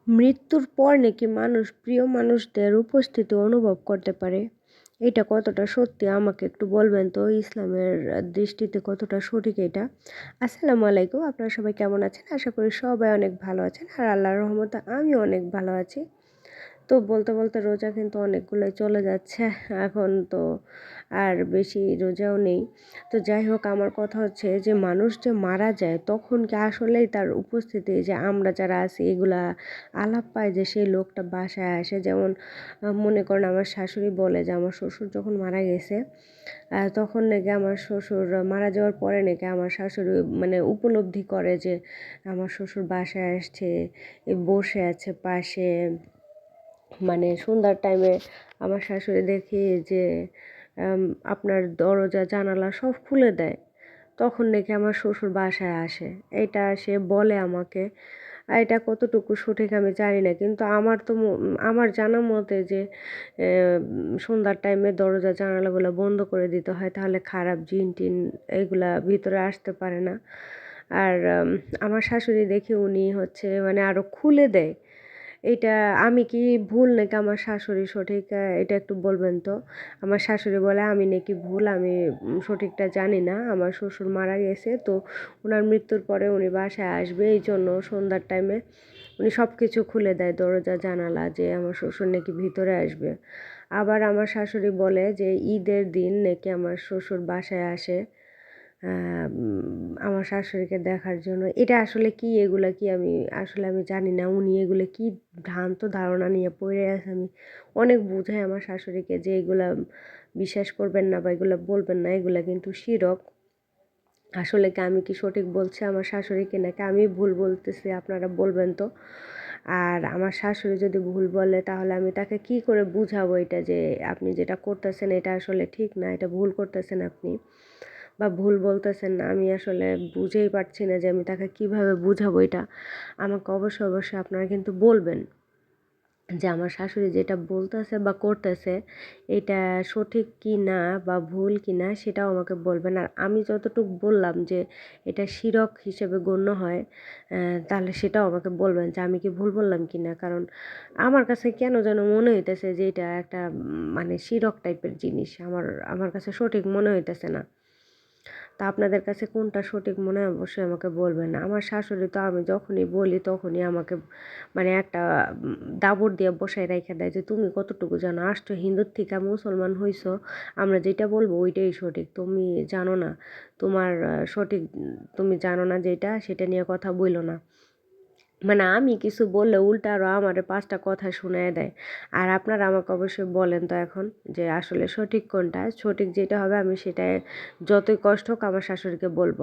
মৃত্যুর পর নাকি মানুষ প্রিয় মানুষদের উপস্থিতি অনুভব করতে পারে। এটা কতটা সত্যি আমাকে একটু বলবেন তো? ইসলামের দৃষ্টিতে কতটা সঠিক এটা? আসসালামু আলাইকুম। আপনারা সবাই কেমন আছেন? আশা করি সবাই অনেক ভালো আছেন। আর আল্লাহর রহমতে আমিও অনেক ভালো আছি। তো বলতে, বলতে রোজা কিন্তু অনেকগুলোই চলে যাচ্ছে। এখন তো আর বেশি রোজাও নেই। তো যাই হোক, আমার কথা হচ্ছে যে মানুষ যে মারা যায় তখন কি আসলেই তার উপস্থিতি যে আমরা যারা আছি এগুলা আলাপ পায় যে সেই লোকটা বাসায় আসে? যেমন মনে করেন আমার শাশুড়ি বলে যে আমার শ্বশুর যখন মারা গেছে তখন নাকি আমার শ্বশুর মারা যাওয়ার পরে নাকি আমার শাশুড়ি মানে উপলব্ধি করে যে আমার শ্বশুর বাসায় আসছে, বসে আছে পাশে। মানে সন্ধ্যার টাইমে আমার শাশুড়ি দেখি যে আম আপনার দরজা জানালা সব খুলে দেয়। তখন নাকি আমার শ্বশুর বাসায় আসে। এটা সে বলে আমাকে। এটা কতটুকু সঠিক আমি জানি না। কিন্তু আমার তো আমার জানা মতে যে সন্ধ্যার টাইমে দরজা জানালাগুলো বন্ধ করে দিতে হয়, তাহলে খারাপ জিন-টিন এগুলা ভিতরে আসতে পারে না। আর আমার শাশুড়ি দেখি উনি হচ্ছে মানে আরো খুলে দেয়। এইটা আমি কি ভুল নাকি আমার শাশুড়ি সঠিক? এটা একটু বলবেন তো? আমার শাশুড়ি বলে আমি নাকি ভুল, আমি সঠিকটা জানি না। আমার শ্বশুর মারা গেছে, তো উনার মৃত্যুর পরে উনি বাসায় আসবে, এইজন্য সন্ধ্যার টাইমে উনি সব কিছু খুলে দেয়, দরজা জানালা, যে আমার শ্বশুর নাকি ভিতরে আসবে। আবার আমার শাশুড়ি বলে যে ঈদের দিন নাকি আমার শ্বশুর বাসায় আসে আমার শাশুড়িকে দেখার জন্য। এটা আসলে কি? এগুলা কি? আমি জানি না উনি এগুলো কি ভ্রান্ত ধারণা নিয়ে পড়ে আছে। আমি অনেক বুঝাই আমার শাশুড়িকে যে এগুলা বিশ্বাস করবেন না বা এগুলা বলবেন না, এগুলা কিন্তু শিরক। আসলে কি আমি কি সঠিক বলছি আমার শাশুড়িকে, নাকি আমি ভুল বলতেছি? আপনারা বলবেন তো। আর আমার শাশুড়ি যদি ভুল বলে তাহলে আমি তাকে কি করে বুঝাবো এটা যে আপনি যেটা করতেছেন এটা আসলে ঠিক না, এটা ভুল করতেছেন আপনি বা ভুল বলতেছেন না। আমি আসলে বুঝেই পারছি না যে আমি তাকে কিভাবে বুঝাবো এটা। আমাকে অবশ্যই, অবশ্যই আপনারা কিন্তু বলবেন যে আমার শাশুড়ি যেটা বলতেছে বা করতেছে এটা সঠিক কি না বা ভুল কি না সেটাও আমাকে বলবেন। আর আমি যতটুকু বললাম যে এটা শিরক হিসেবে গণ্য হয়, তাহলে সেটাও আমাকে বলবেন যে আমি কি ভুল বললাম কি না। কারণ আমার কাছে কেন যেন মনে হইতেছে যে এটা একটা মানে শিরক টাইপের জিনিস। আমার কাছে সঠিক মনে হইতেছে না। তা আপনাদের কাছে কোনটা সঠিক মনে হয় অবশ্যই আমাকে বলবেন। আমার শাশুড়ি তো আমি যখনই বলি তখনই আমাকে মানে একটা দাবড় দিয়ে বসায় রাইখা দেয় যে তুমি কতটুকু জানো, আসছো হিন্দুর থেকে মুসলমান হইছো, আমরা যেটা বলবো ওইটাই সঠিক, তুমি জানো না, তোমার সঠিক তুমি জানো না যেটা সেটা নিয়ে কথা বইলো না। মানে আমি কিছু বললে উল্টা আরও আমারে ৫টা কথা শুনাইয়া দেয়। আর আপনারা আমাকে অবশ্যই বলেন তো এখন যে আসলে সঠিক কোনটা? সঠিক যেটা হবে আমি সেটাই যতই কষ্ট হোক আমার শাশুড়িকে বলব।